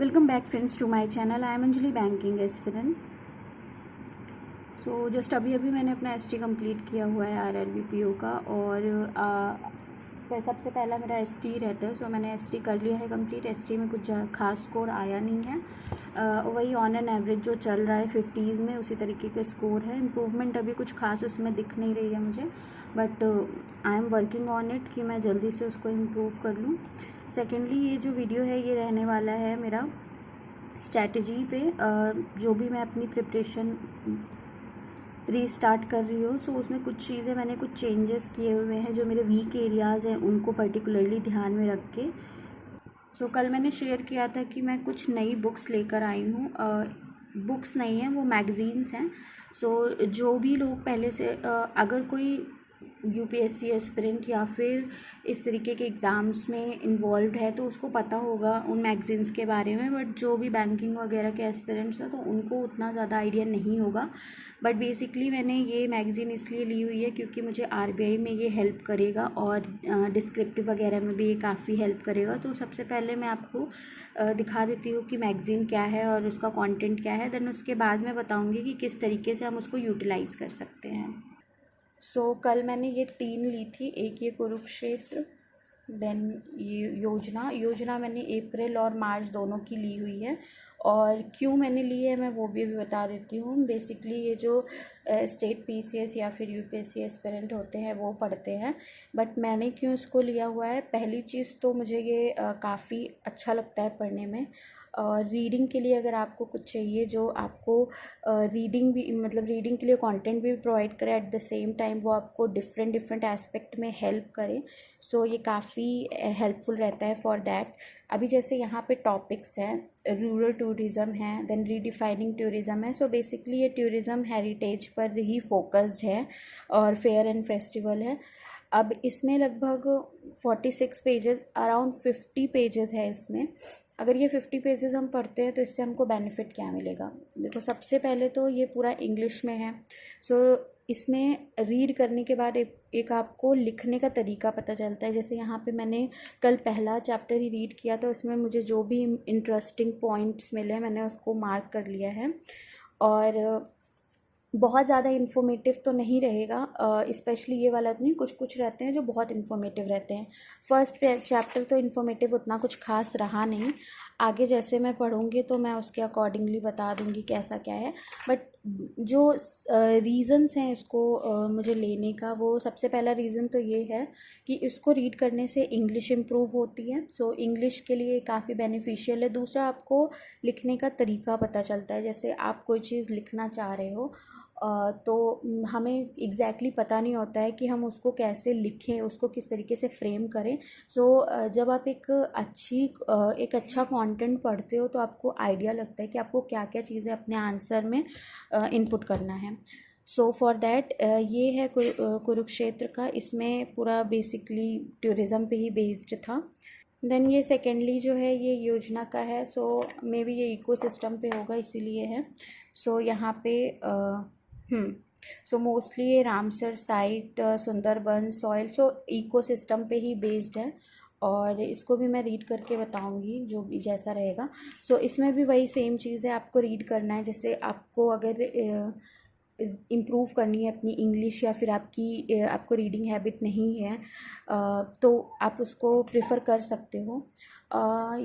Welcome back friends to my channel. I am Anjali, banking aspirant. So just अभी मैंने अपना ST complete किया हुआ है आरआरबी का। और सबसे पहला मेरा एसटी रहता है। सो मैंने एसटी कर लिया है कंप्लीट। एसटी में कुछ खास स्कोर आया नहीं है। वही ऑन एन एवरेज जो चल रहा है 50s में, उसी तरीके का स्कोर है। इम्प्रूवमेंट अभी कुछ खास उसमें दिख नहीं रही है मुझे, but I am working on it कि मैं जल्दी से उसको इम्प्रूव कर लूँ। सेकेंडली, ये जो वीडियो है ये रहने वाला है मेरा स्ट्रैटेजी पे। जो भी मैं अपनी प्रिपरेशन रीस्टार्ट कर रही हूँ, सो उसमें कुछ चीज़ें मैंने कुछ चेंजेस किए हुए हैं जो मेरे वीक एरियाज़ हैं उनको पर्टिकुलरली ध्यान में रख के। सो कल मैंने शेयर किया था कि मैं कुछ नई बुक्स लेकर आई हूँ। बुक्स नहीं हैं, वो मैगज़ीन्स हैं। सो जो भी लोग पहले से अगर कोई यूपीएससी एस्पिरेंट या फिर इस तरीके के एग्ज़ाम्स में इन्वॉल्व है तो उसको पता होगा उन मैगज़ीन्स के बारे में। बट जो भी बैंकिंग वगैरह के एस्पिरेंट्स हैं तो उनको उतना ज़्यादा आइडिया नहीं होगा। बट बेसिकली मैंने ये मैगज़ीन इसलिए ली हुई है क्योंकि मुझे आरबीआई में ये हेल्प करेगा और डिस्क्रिप्टिव वगैरह में भी ये काफ़ी हेल्प करेगा। तो सबसे पहले मैं आपको दिखा देती हूँ कि मैगज़ीन क्या है और उसका कंटेंट क्या है। देन उसके बाद मैं बताऊँगी कि किस तरीके से हम उसको यूटिलाइज़ कर सकते हैं। सो कल मैंने ये 3 ली थी। एक ये कुरुक्षेत्र, देन ये योजना मैंने अप्रैल और मार्च दोनों की ली हुई है। और क्यों मैंने ली है मैं वो भी अभी बता देती हूँ। बेसिकली ये जो स्टेट पीसीएस या फिर यूपीएससी एस्पिरेंट होते हैं वो पढ़ते हैं। बट मैंने क्यों इसको लिया हुआ है, पहली चीज़ तो मुझे ये काफ़ी अच्छा लगता है पढ़ने में। और रीडिंग के लिए अगर आपको कुछ चाहिए जो आपको रीडिंग भी मतलब रीडिंग के लिए कंटेंट भी प्रोवाइड करे, एट द सेम टाइम वो आपको डिफरेंट एस्पेक्ट में हेल्प करे, सो ये काफ़ी हेल्पफुल रहता है फॉर दैट। अभी जैसे यहाँ पे टॉपिक्स हैं, रूरल टूरिज़्म है, देन रीडिफाइनिंग टूरिज़्म है। सो बेसिकली ये टूरिज़्म हेरिटेज पर ही फोकस्ड है और फेयर एंड फेस्टिवल है। अब इसमें लगभग 46 पेजेस, अराउंड 50 पेजेस है इसमें। अगर ये 50 पेजेस हम पढ़ते हैं तो इससे हमको बेनिफिट क्या मिलेगा। देखो, सबसे पहले तो ये पूरा इंग्लिश में है। सो इसमें रीड करने के बाद एक आपको लिखने का तरीका पता चलता है। जैसे यहाँ पे मैंने कल पहला चैप्टर ही रीड किया था, उसमें मुझे जो भी इंटरेस्टिंग पॉइंट्स मिले मैंने उसको मार्क कर लिया है। और बहुत ज़्यादा इन्फॉर्मेटिव तो नहीं रहेगा, स्पेशली ये वाला तो नहीं, कुछ रहते हैं जो बहुत इन्फॉर्मेटिव रहते हैं। फर्स्ट चैप्टर तो इन्फॉर्मेटिव उतना कुछ खास रहा नहीं। आगे जैसे मैं पढ़ूँगी तो मैं उसके अकॉर्डिंगली बता दूँगी कैसा क्या है। बट जो रीज़न्स हैं इसको मुझे लेने का, वो सबसे पहला रीज़न तो ये है कि इसको रीड करने से इंग्लिश इम्प्रूव होती है। सो इंग्लिश के लिए काफ़ी बेनिफिशियल है। दूसरा, आपको लिखने का तरीका पता चलता है। जैसे आप कोई चीज़ लिखना चाह रहे हो तो हमें एग्जैक्टली पता नहीं होता है कि हम उसको कैसे लिखें, उसको किस तरीके से फ्रेम करें। सो जब आप एक अच्छा कंटेंट पढ़ते हो तो आपको आइडिया लगता है कि आपको क्या क्या चीज़ें अपने आंसर में इनपुट करना है। सो फॉर दैट ये है कुरुक्षेत्र का। इसमें पूरा बेसिकली टूरिज़्म पे ही बेस्ड था। देन ये सेकेंडली जो है ये योजना का है। सो मे बी ये इकोसिस्टम पे होगा इसीलिए है। सो यहाँ पे सो मोस्टली ये रामसर साइट, सुंदरबन, सॉइल, सो इकोसिस्टम पे ही बेस्ड है। और इसको भी मैं रीड करके बताऊंगी जो भी जैसा रहेगा। सो इसमें भी वही सेम चीज़ है, आपको रीड करना है। जैसे आपको अगर इम्प्रूव करनी है अपनी इंग्लिश या फिर आपको रीडिंग हैबिट नहीं है तो आप उसको प्रेफर कर सकते हो।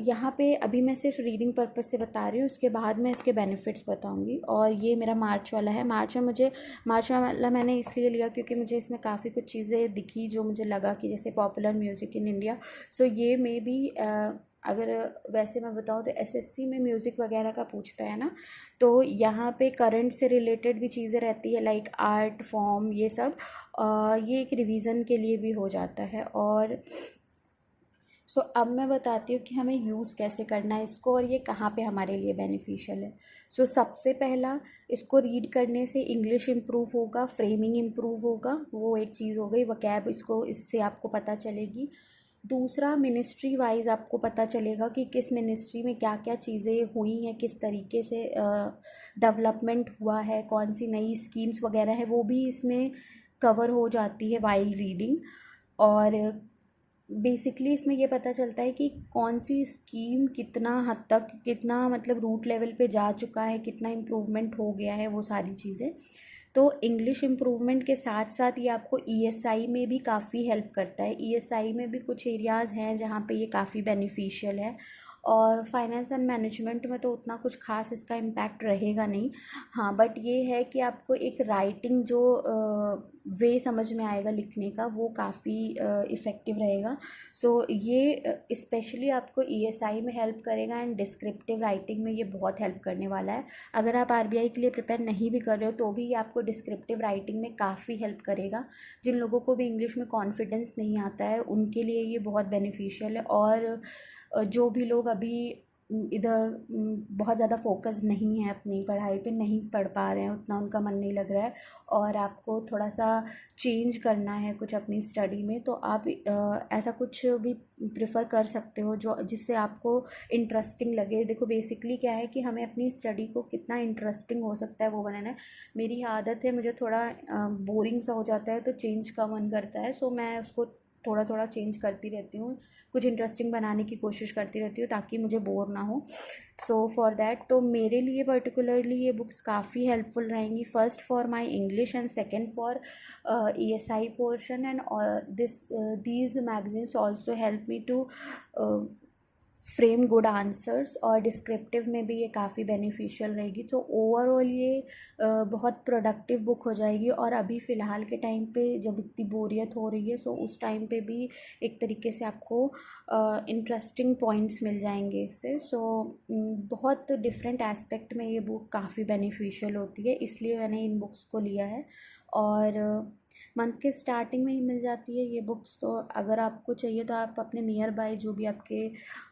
यहाँ पे अभी मैं सिर्फ रीडिंग पर्पस से बता रही हूँ, उसके बाद मैं इसके बेनिफिट्स बताऊँगी। और ये मेरा मार्च वाला है। मार्च वाला मैंने इसलिए लिया क्योंकि मुझे इसमें काफ़ी कुछ चीज़ें दिखी जो मुझे लगा कि जैसे पॉपुलर म्यूज़िक इन इंडिया। सो ये मे बी अगर वैसे मैं बताऊँ तो एसएससी में म्यूज़िक वगैरह का पूछता है ना, तो यहाँ पे करंट से रिलेटेड भी चीज़ें रहती है, लाइक आर्ट फॉर्म, ये सब ये एक रिवीजन के लिए भी हो जाता है। और सो अब मैं बताती हूँ कि हमें यूज़ कैसे करना है इसको और ये कहाँ पे हमारे लिए बेनिफिशियल है। सो सबसे पहला, इसको रीड करने से इंग्लिश इम्प्रूव होगा, फ्रेमिंग इम्प्रूव होगा, वो एक चीज़ हो गई। वकैब इससे आपको पता चलेगी। दूसरा, मिनिस्ट्री वाइज आपको पता चलेगा कि किस मिनिस्ट्री में क्या क्या चीज़ें हुई हैं, किस तरीके से डेवलपमेंट हुआ है, कौन सी नई स्कीम्स वगैरह है, वो भी इसमें कवर हो जाती है वाइल रीडिंग। और बेसिकली इसमें ये पता चलता है कि कौन सी स्कीम कितना हद तक, कितना मतलब रूट लेवल पे जा चुका है, कितना इम्प्रूवमेंट हो गया है, वो सारी चीज़ें। तो इंग्लिश इम्प्रूवमेंट के साथ साथ ये आपको ईएसआई में भी काफ़ी हेल्प करता है। ईएसआई में भी कुछ एरियाज़ हैं जहाँ पे ये काफ़ी बेनिफिशियल है, और फाइनेंस एंड मैनेजमेंट में तो उतना कुछ खास इसका इम्पैक्ट रहेगा नहीं। हाँ, बट ये है कि आपको एक राइटिंग जो वे समझ में आएगा लिखने का, वो काफ़ी इफ़ेक्टिव रहेगा। सो ये स्पेशली आपको ईएसआई में हेल्प करेगा, एंड डिस्क्रिप्टिव राइटिंग में ये बहुत हेल्प करने वाला है। अगर आप आरबीआई के लिए प्रिपेयर नहीं भी कर रहे हो तो भी ये आपको डिस्क्रिप्टिव राइटिंग में काफ़ी हेल्प करेगा। जिन लोगों को भी इंग्लिश में कॉन्फिडेंस नहीं आता है उनके लिए ये बहुत बेनिफिशियल है। और जो भी लोग अभी इधर बहुत ज़्यादा फोकस नहीं है अपनी पढ़ाई पे, नहीं पढ़ पा रहे हैं उतना, उनका मन नहीं लग रहा है, और आपको थोड़ा सा चेंज करना है कुछ अपनी स्टडी में, तो आप ऐसा कुछ भी प्रेफर कर सकते हो जो जिससे आपको इंटरेस्टिंग लगे। देखो बेसिकली क्या है कि हमें अपनी स्टडी को कितना इंटरेस्टिंग हो सकता है वो बनाना है। मेरी आदत है, मुझे थोड़ा बोरिंग सा हो जाता है तो चेंज का मन करता है, सो मैं उसको थोड़ा थोड़ा चेंज करती रहती हूँ, कुछ इंटरेस्टिंग बनाने की कोशिश करती रहती हूँ ताकि मुझे बोर ना हो। सो फॉर दैट तो मेरे लिए पर्टिकुलरली ये बुक्स काफ़ी हेल्पफुल रहेंगी। First for my English and second for ESI portion, and these magazines also help me to frame good answers, और डिस्क्रिप्टिव में भी ये काफ़ी बेनिफिशियल रहेगी। तो ओवरऑल ये बहुत प्रोडक्टिव बुक हो जाएगी। और अभी फ़िलहाल के टाइम पे जब इतनी बोरियत हो रही है, सो उस टाइम पे भी एक तरीके से आपको इंटरेस्टिंग पॉइंट्स मिल जाएंगे इससे। सो बहुत डिफरेंट एस्पेक्ट में ये बुक काफ़ी बेनिफिशियल होती है, इसलिए मैंने इन बुक्स को लिया है। और मंथ के स्टार्टिंग में ही मिल जाती है ये बुक्स, तो अगर आपको चाहिए तो आप अपने नियर बाय जो भी आपके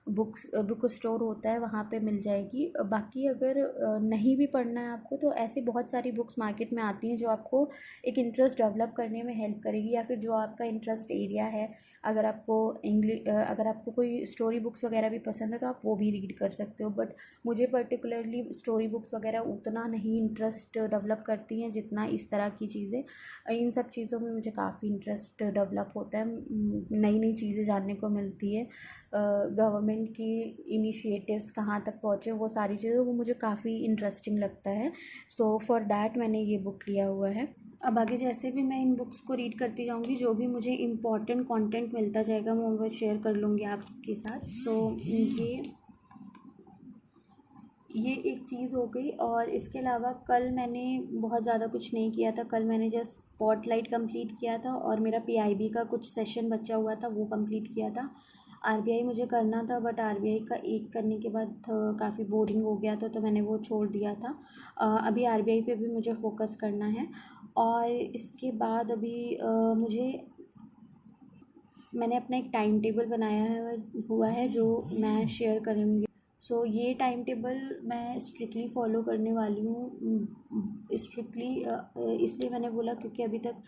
बुक स्टोर होता है वहाँ पे मिल जाएगी। बाकी अगर नहीं भी पढ़ना है आपको तो ऐसी बहुत सारी बुक्स मार्केट में आती हैं जो आपको एक इंटरेस्ट डेवलप करने में हेल्प करेगी, या फिर जो आपका इंटरेस्ट एरिया है। अगर आपको कोई स्टोरी बुक्स वगैरह भी पसंद है तो आप वो भी रीड कर सकते हो, बट मुझे पर्टिकुलरली स्टोरी बुक्स वगैरह उतना नहीं इंटरेस्ट डेवलप करती हैं जितना इस तरह की चीज़ें। इन सब चीज़ों में मुझे काफ़ी इंटरेस्ट डेवलप होता है, नई नई चीज़ें जानने को मिलती है, गवर्नमेंट की इनिशिएटिव्स कहाँ तक पहुँचे, वो सारी चीज़ें, वो मुझे काफ़ी इंटरेस्टिंग लगता है। सो फॉर दैट मैंने ये बुक लिया हुआ है। अब आगे जैसे भी मैं इन बुक्स को रीड करती जाऊँगी, जो भी मुझे इम्पॉर्टेंट कंटेंट मिलता जाएगा मैं वो शेयर कर लूँगी आपके साथ। सो ये एक चीज़ हो गई। और इसके अलावा कल मैंने बहुत ज़्यादा कुछ नहीं किया था। कल मैंने जस्ट स्पॉटलाइट कंप्लीट किया था, और मेरा पीआईबी का कुछ सेशन बचा हुआ था वो कंप्लीट किया था। आरबीआई मुझे करना था, बट आरबीआई का एक करने के बाद काफ़ी बोरिंग हो गया था, तो मैंने वो छोड़ दिया था। अभी आरबीआई पे भी मुझे फोकस करना है। और इसके बाद अभी मैंने अपना एक टाइम टेबल बनाया हुआ है जो मैं शेयर करूँगी। सो ये टाइम टेबल मैं स्ट्रिक्टली फ़ॉलो करने वाली हूँ। स्ट्रिक्टली इसलिए मैंने बोला क्योंकि अभी तक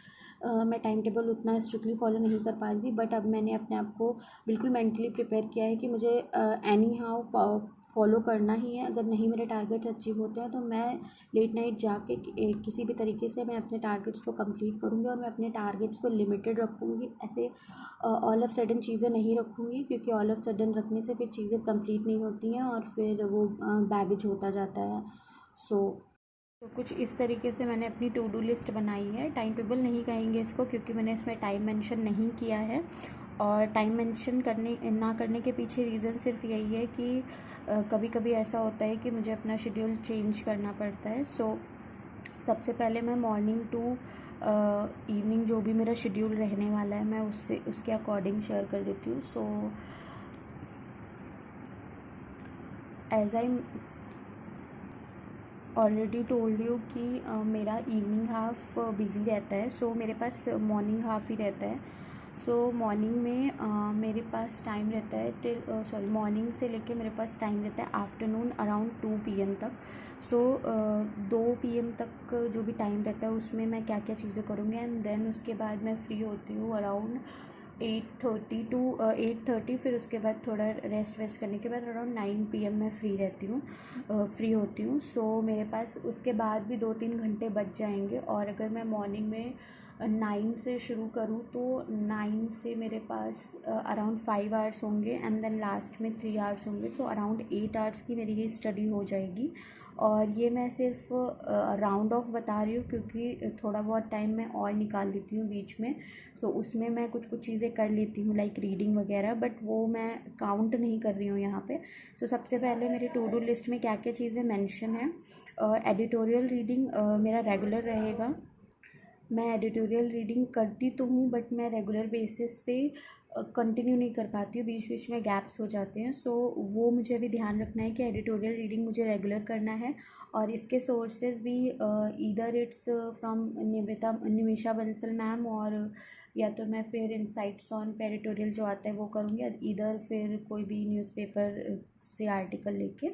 मैं टाइम टेबल उतना स्ट्रिक्टली फ़ॉलो नहीं कर पा रही थी, बट अब मैंने अपने आप को बिल्कुल मेंटली प्रिपेयर किया है कि मुझे एनी हाउ फॉलो करना ही है। अगर नहीं मेरे टारगेट्स अचीव होते हैं तो मैं लेट नाइट जाके किसी भी तरीके से मैं अपने टारगेट्स को कंप्लीट करूँगी, और मैं अपने टारगेट्स को लिमिटेड रखूँगी। ऐसे ऑल ऑफ सडन चीज़ें नहीं रखूँगी, क्योंकि ऑल ऑफ सडन रखने से फिर चीज़ें कंप्लीट नहीं होती हैं और फिर वो बैगेज होता जाता है। तो कुछ इस तरीके से मैंने अपनी टू डू लिस्ट बनाई है। टाइम टेबल नहीं कहेंगे इसको, क्योंकि मैंने इसमें टाइम मेंशन नहीं किया है, और टाइम मेंशन ना करने के पीछे रीज़न सिर्फ यही है कि कभी कभी ऐसा होता है कि मुझे अपना शेड्यूल चेंज करना पड़ता है। सो सबसे पहले मैं मॉर्निंग टू इवनिंग जो भी मेरा शेड्यूल रहने वाला है मैं उसके अकॉर्डिंग शेयर कर देती हूँ। So as I already told you कि मेरा इवनिंग हाफ बिज़ी रहता है, सो मेरे पास मॉर्निंग हाफ ही रहता है। सो मॉर्निंग में मेरे पास टाइम रहता है मॉर्निंग से लेके मेरे पास टाइम रहता है आफ्टरनून अराउंड 2 PM तक। सो 2 PM तक जो भी टाइम रहता है उसमें मैं क्या क्या चीज़ें करूँगी, एंड देन उसके बाद मैं फ्री होती हूँ अराउंड 8:30 to 8:30। फिर उसके बाद थोड़ा रेस्ट करने के बाद अराउंड 9 PM मैं फ्री होती हूँ। सो मेरे पास उसके बाद भी 2-3 घंटे बच जाएंगे। और अगर मैं मॉर्निंग में 9 से शुरू करूँ तो 9 से मेरे पास अराउंड 5 आवर्स होंगे एंड देन लास्ट में 3 आवर्स होंगे, तो अराउंड 8 आवर्स की मेरी ये स्टडी हो जाएगी। और ये मैं सिर्फ राउंड ऑफ बता रही हूँ क्योंकि थोड़ा बहुत टाइम मैं और निकाल लेती हूँ बीच में, सो उसमें मैं कुछ कुछ चीज़ें कर लेती हूँ लाइक रीडिंग वगैरह, बट वो मैं काउंट नहीं कर रही हूँ यहाँ पे। सो सबसे पहले मेरे टू डू लिस्ट में क्या क्या चीज़ें मेंशन है। एडिटोरियल रीडिंग मेरा रेगुलर रहेगा। मैं एडिटोरियल रीडिंग करती तो हूँ बट मैं रेगुलर बेसिस पे कंटिन्यू नहीं कर पाती हूँ, बीच बीच में गैप्स हो जाते हैं। सो वो मुझे अभी ध्यान रखना है कि एडिटोरियल रीडिंग मुझे रेगुलर करना है। और इसके सोर्सेज भी either it's from Nimisha Bansal ma'am, और या तो मैं फिर इनसाइट्स ऑन पे एडिटोरियल जो आता है वो करूँगी, इधर फिर कोई भी न्यूज़पेपर से आर्टिकल लेके।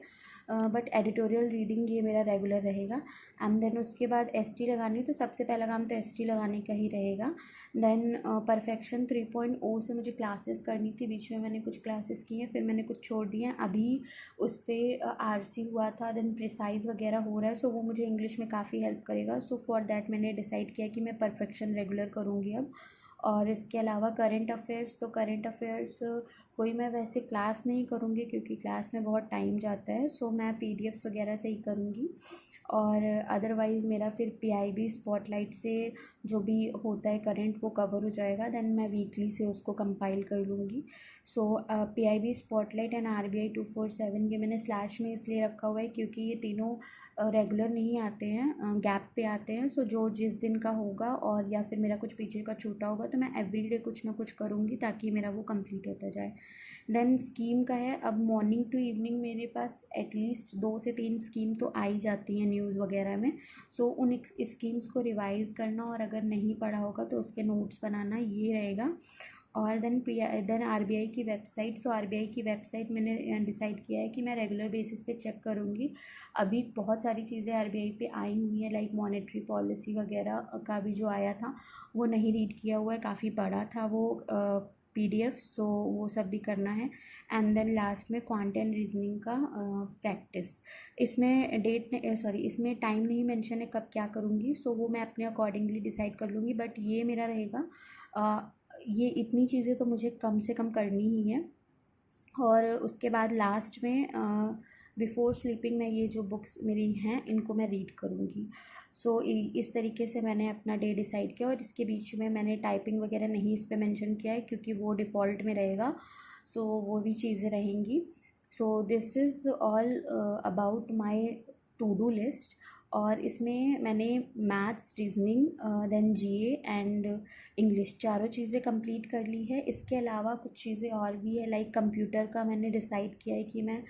बट एडिटोरियल रीडिंग ये मेरा रेगुलर रहेगा। एंड देन उसके बाद एसटी लगानी, तो सबसे पहला काम तो एसटी लगाने का ही रहेगा। देन परफेक्शन 3.0 से मुझे क्लासेस करनी थी, बीच में मैंने कुछ क्लासेस की हैं, फिर मैंने कुछ छोड़ दिए हैं। अभी उस पर आरसी हुआ था, देन प्रिसाइज वगैरह हो रहा है, सो वो मुझे इंग्लिश में काफ़ी हेल्प करेगा। सो फॉर दैट मैंने डिसाइड किया कि मैं परफेक्शन रेगुलर करूँगी अब। और इसके अलावा करंट अफेयर्स, तो करंट अफेयर्स कोई मैं वैसे क्लास नहीं करूँगी क्योंकि क्लास में बहुत टाइम जाता है, सो मैं पीडीएफ्स वगैरह से ही करूँगी। और अदरवाइज़ मेरा फिर पीआईबी स्पॉटलाइट से जो भी होता है करंट वो कवर हो जाएगा, देन मैं वीकली से उसको कंपाइल कर लूँगी। सो पीआईबी स्पॉटलाइट एंड आरबीआई 247 ये मैंने स्लैश में इसलिए रखा हुआ है क्योंकि ये तीनों रेगुलर नहीं आते हैं, गैप पे आते हैं। सो जो जिस दिन का होगा और या फिर मेरा कुछ पीछे का छूटा होगा तो मैं एवरीडे कुछ ना कुछ करूँगी ताकि मेरा वो कंप्लीट होता जाए। देन स्कीम का है, अब मॉर्निंग टू इवनिंग मेरे पास एटलीस्ट 2 से 3 स्कीम तो आ ही जाती हैं न्यूज़ वगैरह में। सो उन स्कीम्स को रिवाइज़ करना और अगर नहीं पढ़ा होगा तो उसके नोट्स बनाना, ये रहेगा। और देन आरबीआई की वेबसाइट, सो आरबीआई की वेबसाइट मैंने डिसाइड किया है कि मैं रेगुलर बेसिस पे चेक करूँगी। अभी बहुत सारी चीज़ें आरबीआई पे आई हुई हैं लाइक मॉनेटरी पॉलिसी वगैरह का भी जो आया था वो नहीं रीड किया हुआ है, काफ़ी बड़ा था वो पीडीएफ, सो वो सब भी करना है। एंड देन लास्ट में क्वांट एंड रीजनिंग का प्रैक्टिस। इसमें इसमें टाइम नहीं मेंशन है कब क्या करूँगी, सो वो मैं अपने अकॉर्डिंगली डिसाइड कर लूँगी, बट ये मेरा रहेगा। ये इतनी चीज़ें तो मुझे कम से कम करनी ही है। और उसके बाद लास्ट में बिफ़ोर स्लीपिंग में ये जो बुक्स मेरी हैं इनको मैं रीड करूँगी। सो इस तरीके से मैंने अपना डे डिसाइड किया। और इसके बीच में मैंने टाइपिंग वगैरह नहीं इस पे मेंशन किया है क्योंकि वो डिफ़ॉल्ट में रहेगा, सो वो भी चीज़ें रहेंगी। So this is all about my to do list. और इसमें मैंने maths, reasoning, then GA and English चारों चीज़ें कंप्लीट कर ली है। इसके अलावा कुछ चीज़ें और भी है लाइक कंप्यूटर का मैंने डिसाइड किया है कि मैं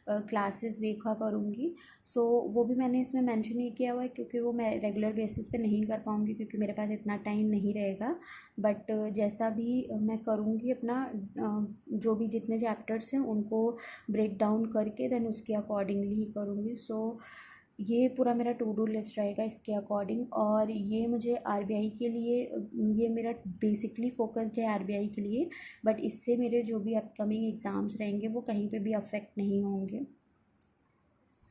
क्लासेस देखा करूँगी। सो वो भी मैंने इसमें मेंशन नहीं किया हुआ है क्योंकि वो मैं रेगुलर बेसिस पे नहीं कर पाऊँगी क्योंकि मेरे पास इतना टाइम नहीं रहेगा। बट जैसा भी मैं करूँगी अपना जो भी जितने चैप्टर्स हैं उनको ब्रेक डाउन करके देन उसके अकॉर्डिंगली ही करूँगी। सो ये पूरा मेरा टू डू लिस्ट रहेगा इसके अकॉर्डिंग। और ये मुझे आरबीआई के लिए, ये मेरा बेसिकली फोकस्ड है आरबीआई के लिए, बट इससे मेरे जो भी अपकमिंग एग्ज़ाम्स रहेंगे वो कहीं पे भी अफेक्ट नहीं होंगे।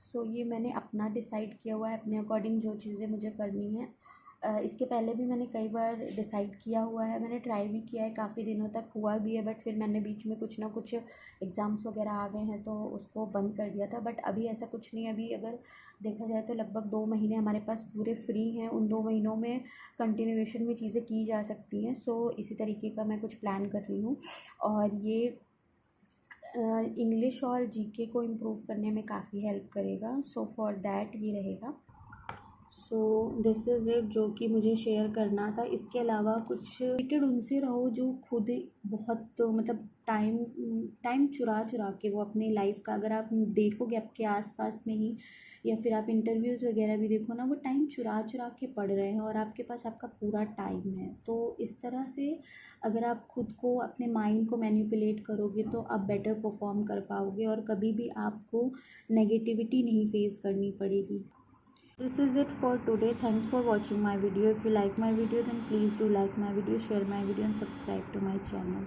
सो ये मैंने अपना डिसाइड किया हुआ है अपने अकॉर्डिंग जो चीज़ें मुझे करनी है। इसके पहले भी मैंने कई बार डिसाइड किया हुआ है, मैंने ट्राई भी किया है, काफ़ी दिनों तक हुआ भी है, बट फिर मैंने बीच में कुछ ना कुछ एग्ज़ाम्स वगैरह आ गए हैं तो उसको बंद कर दिया था। बट अभी ऐसा कुछ नहीं है, अभी अगर देखा जाए तो लगभग 2 महीने हमारे पास पूरे फ्री हैं, उन 2 महीनों में कंटिन्यूएशन में चीज़ें की जा सकती हैं। सो इसी तरीके का मैं कुछ प्लान कर रही हूँ। और ये इंग्लिश और जीके को इम्प्रूव करने में काफ़ी हेल्प करेगा। सो फॉर दैट ये रहेगा। सो दिस इज़ इट जो कि मुझे शेयर करना था। इसके अलावा कुछ रिलेटेड उनसे रहो जो खुद बहुत मतलब टाइम चुरा चुरा के वो अपनी लाइफ का, अगर आप देखोगे आपके आसपास में ही या फिर आप इंटरव्यूज़ वगैरह भी देखो ना, वो टाइम चुरा चुरा के पढ़ रहे हैं और आपके पास आपका पूरा टाइम है। तो इस तरह से अगर आप खुद को अपने माइंड को मैनिपुलेट करोगे तो आप बेटर परफॉर्म कर पाओगे और कभी भी आपको नेगेटिविटी नहीं फेस करनी पड़ेगी। This is it for today. Thanks for watching my video. If you like my video then please do like my video, share my video and subscribe to my channel.